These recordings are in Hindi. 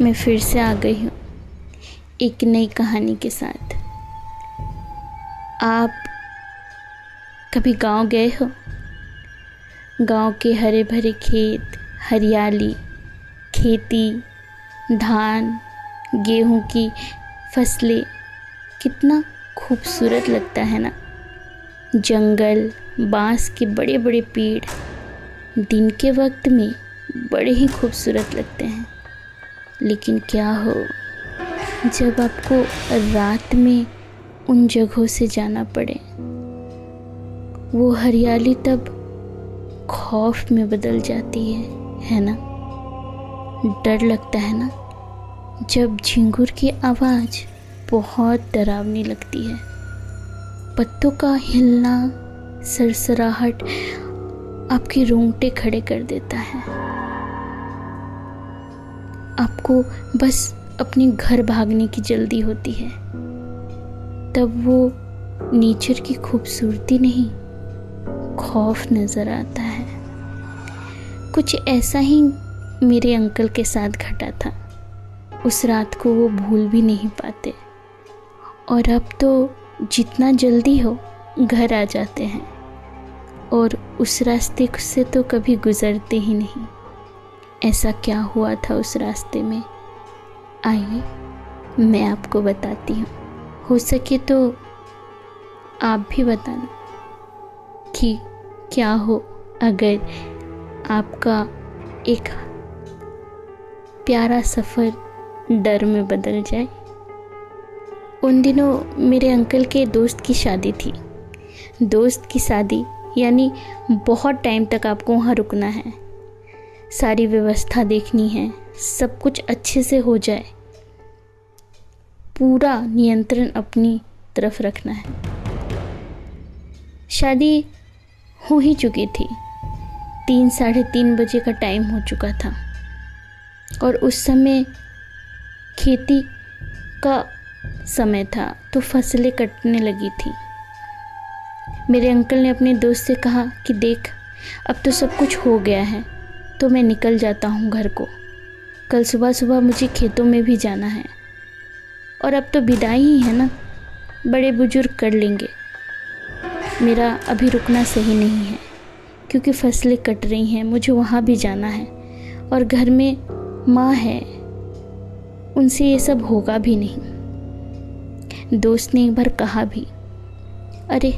मैं फिर से आ गई हूँ एक नई कहानी के साथ। आप कभी गांव गए हो? गांव के हरे भरे खेत, हरियाली, खेती, धान, गेहूं की फसलें, कितना खूबसूरत लगता है ना। जंगल, बांस के बड़े बड़े पेड़ दिन के वक्त में बड़े ही खूबसूरत लगते हैं। लेकिन क्या हो जब आपको रात में उन जगहों से जाना पड़े। वो हरियाली तब खौफ में बदल जाती है ना। डर लगता है ना जब झिंगुर की आवाज़ बहुत डरावनी लगती है। पत्तों का हिलना, सरसराहट आपके रोंगटे खड़े कर देता है। आपको बस अपने घर भागने की जल्दी होती है। तब वो नेचर की खूबसूरती नहीं, खौफ नज़र आता है। कुछ ऐसा ही मेरे अंकल के साथ घटा था। उस रात को वो भूल भी नहीं पाते और अब तो जितना जल्दी हो घर आ जाते हैं और उस रास्ते से तो कभी गुज़रते ही नहीं। ऐसा क्या हुआ था उस रास्ते में, आइए मैं आपको बताती हूँ। हो सके तो आप भी बताना कि क्या हो अगर आपका एक प्यारा सफ़र डर में बदल जाए। उन दिनों मेरे अंकल के दोस्त की शादी थी। दोस्त की शादी यानी बहुत टाइम तक आपको वहाँ रुकना है, सारी व्यवस्था देखनी है, सब कुछ अच्छे से हो जाए, पूरा नियंत्रण अपनी तरफ रखना है। शादी हो ही चुकी थी, 3-3:30 बजे का टाइम हो चुका था और उस समय खेती का समय था तो फसलें कटने लगी थी। मेरे अंकल ने अपने दोस्त से कहा कि देख, अब तो सब कुछ हो गया है तो मैं निकल जाता हूँ घर को। कल सुबह सुबह मुझे खेतों में भी जाना है और अब तो विदाई ही है ना, बड़े बुजुर्ग कर लेंगे। मेरा अभी रुकना सही नहीं है क्योंकि फसलें कट रही हैं, मुझे वहाँ भी जाना है और घर में माँ है, उनसे ये सब होगा भी नहीं। दोस्त ने एक बार कहा भी, अरे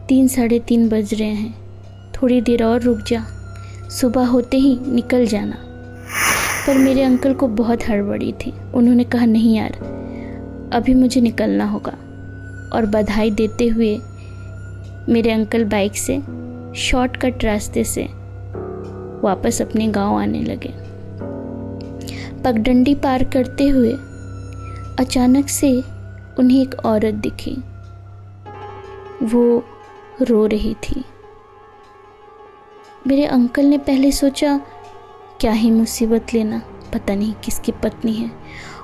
3-3:30 बज रहे हैं, थोड़ी देर और रुक जा, सुबह होते ही निकल जाना। पर मेरे अंकल को बहुत हड़बड़ी थी। उन्होंने कहा नहीं यार, अभी मुझे निकलना होगा। और बधाई देते हुए मेरे अंकल बाइक से शॉर्टकट रास्ते से वापस अपने गांव आने लगे। पगडंडी पार करते हुए अचानक से उन्हें एक औरत दिखी। वो रो रही थी। मेरे अंकल ने पहले सोचा क्या ही मुसीबत लेना, पता नहीं किसकी पत्नी है।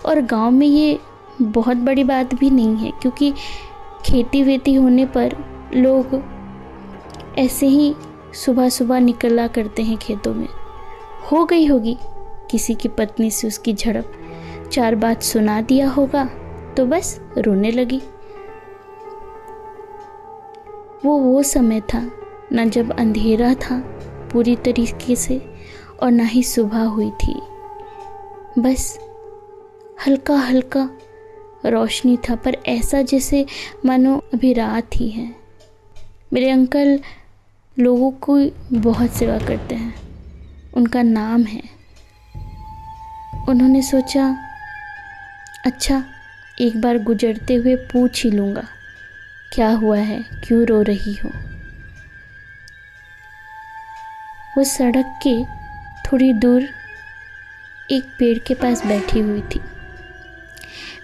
और गांव में ये बहुत बड़ी बात भी नहीं है क्योंकि खेती वेती होने पर लोग ऐसे ही सुबह सुबह निकला करते हैं खेतों में। हो गई होगी किसी की पत्नी से उसकी झड़प, 4 बात सुना दिया होगा तो बस रोने लगी। वो समय था ना जब अंधेरा था पूरी तरीके से और ना ही सुबह हुई थी, बस हल्का हल्का रोशनी था, पर ऐसा जैसे मानो अभी रात ही है। मेरे अंकल लोगों को बहुत सेवा करते हैं, उनका नाम है। उन्होंने सोचा अच्छा एक बार गुजरते हुए पूछ ही लूँगा क्या हुआ है, क्यों रो रही हो। वो सड़क के थोड़ी दूर एक पेड़ के पास बैठी हुई थी।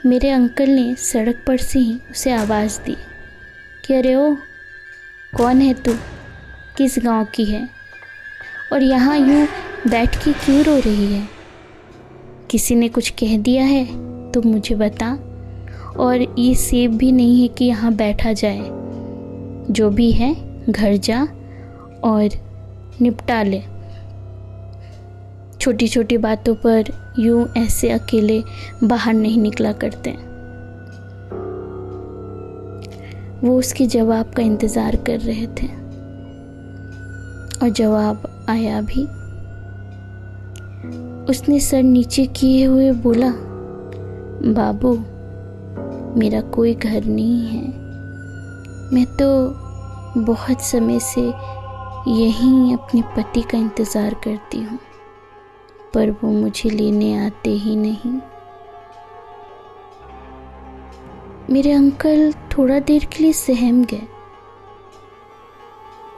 मेरे अंकल ने सड़क पर से ही उसे आवाज़ दी कि अरे ओ, कौन है तू, किस गांव की है और यहाँ यूँ बैठ के क्यों रो रही है। किसी ने कुछ कह दिया है तो मुझे बता, और ये सेफ भी नहीं है कि यहाँ बैठा जाए। जो भी है घर जा और निपटा ले। छोटी छोटी बातों पर यूं ऐसे अकेले बाहर नहीं निकला करते। वो उसके जवाब का इंतज़ार कर रहे थे और जवाब आया भी। उसने सर नीचे किए हुए बोला, बाबू, मेरा कोई घर नहीं है। मैं तो बहुत समय से यहीं अपने पति का इंतज़ार करती हूँ, पर वो मुझे लेने आते ही नहीं। मेरे अंकल थोड़ा देर के लिए सहम गए।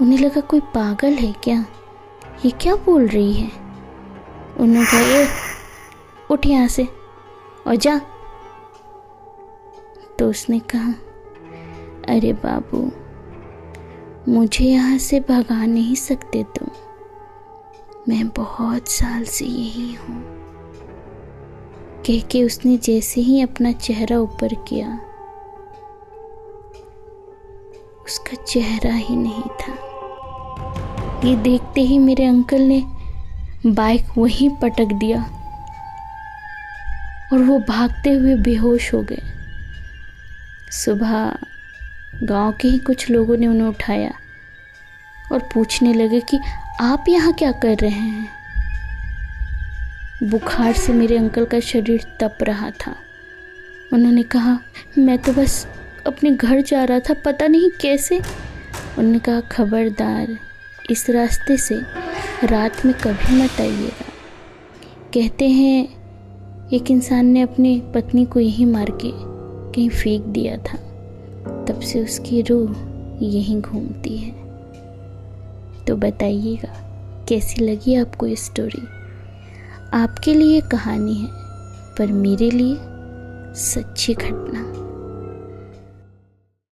उन्हें लगा कोई पागल है क्या, ये क्या बोल रही है। उन्होंने कहा, ए, उठ यहाँ से और जा। तो उसने कहा, अरे बाबू, मुझे यहाँ से भगा नहीं सकते तुम, मैं बहुत साल से यही हूँ। कह के उसने जैसे ही अपना चेहरा ऊपर किया, उसका चेहरा ही नहीं था। ये देखते ही मेरे अंकल ने बाइक वहीं पटक दिया और वो भागते हुए बेहोश हो गए। सुबह गांव के ही कुछ लोगों ने उन्हें उठाया और पूछने लगे कि आप यहाँ क्या कर रहे हैं। बुखार से मेरे अंकल का शरीर तप रहा था। उन्होंने कहा, मैं तो बस अपने घर जा रहा था, पता नहीं कैसे। उन्होंने कहा, खबरदार, इस रास्ते से रात में कभी मत आइएगा। कहते हैं एक इंसान ने अपनी पत्नी को यहीं मार के कहीं फेंक दिया था, तब से उसकी रूह यहीं घूमती है। तो बताइएगा कैसी लगी आपको ये स्टोरी। आपके लिए कहानी है, पर मेरे लिए सच्ची घटना।